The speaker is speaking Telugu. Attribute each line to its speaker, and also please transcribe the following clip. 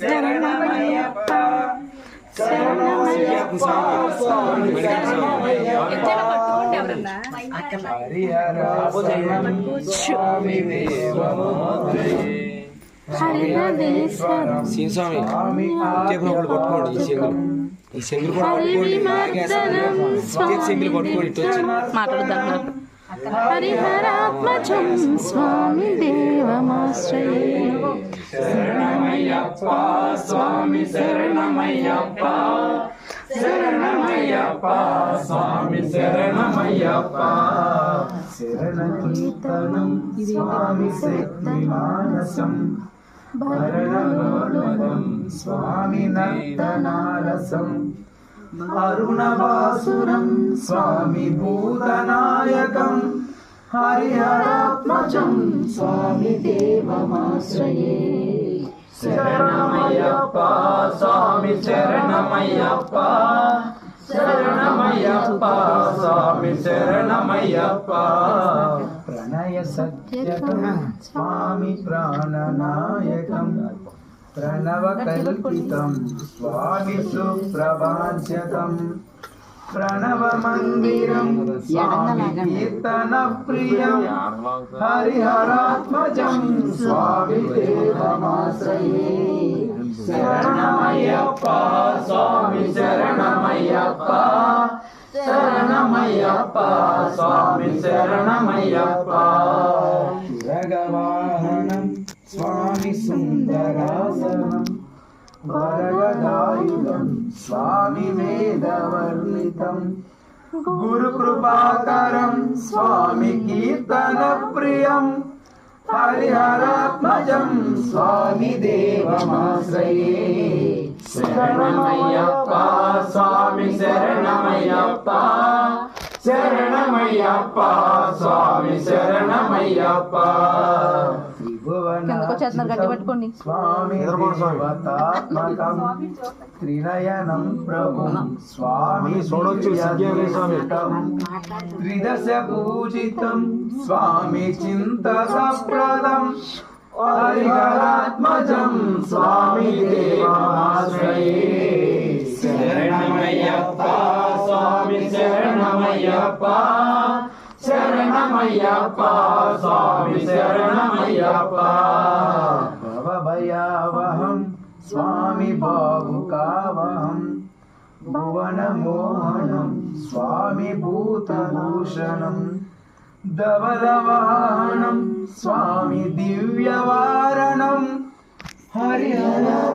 Speaker 1: శరణమయ్యప్ప శరణమయ్యప్ప స్వామి శరణమయ్యప్ప హరిహర స్వామి
Speaker 2: స్వామి పట్టుకోండి ఈ సింగులు పట్టుకోండి
Speaker 3: మాట్లాడదాం హరిహరాత్మజం స్వామి దేవమాశ్రయే
Speaker 1: శరణమయ్యప్ప స్వామి శరణమయ్యప్ప శరణమయ్యప్ప స్వామి శరణమయ్యప్ప శరణకీర్తనం స్వామి శక్తి మానసం భరణగోళం స్వామి నర్తనాలసం అరుణవాసురం స్వామి భూతనాయకం హరిహరాత్మజం స్వామి దేవమాశ్రయే శరణమయ్యప్ప స్వామి శరణమయ్యప్ప శరణమయ్యప్ప స్వామి శరణమయ్యప్ప ప్రణయ సత్యకం స్వామి ప్రాణనాయకం ప్రణవ కల్పితం స్వామి సుప్రభాష్యకం ప్రణవ మందిరం స్వామి కీర్తన ప్రియం హరిహరాత్మజం స్వామి దేవమాశ్రయే శరణమయ్యప్ప స్వామి శరణమయ్యప్ప శరణమయ్యప్ప స్వామి శరణమయ్యప్ప జగవాహనం స్వామి సుందరాసనం వరగదాయుధం స్వామి వేదవర్ణితం గురుకృపాకరం స్వామి కీర్తన ప్రియం హరిహరాత్మజం స్వామి దేవమాశ్రయే శరణమయ్యప్ప స్వామి శరణమయ్యప్ప శరణమయ్యప్ప స్వామి శరణమయ్యప్ప స్వామి దేవతాత్మకం త్రినయనం ప్రభు స్వామి త్రిదశ పూజితం స్వామి చింతసప్రదం హరిహరాత్మజం స్వామి దేవమాశ్రయే శరణమయ్యప్ప స్వామి శరణమయ్యప్ప శరణమయ్యప్ప స్వామి శరణమయ్యప్ప భవభయావహం స్వామి భావుకావహం భువనమోహనం స్వామి భూతభూషణం ధవలవాహనం స్వామి దివ్యవారణం హరిహర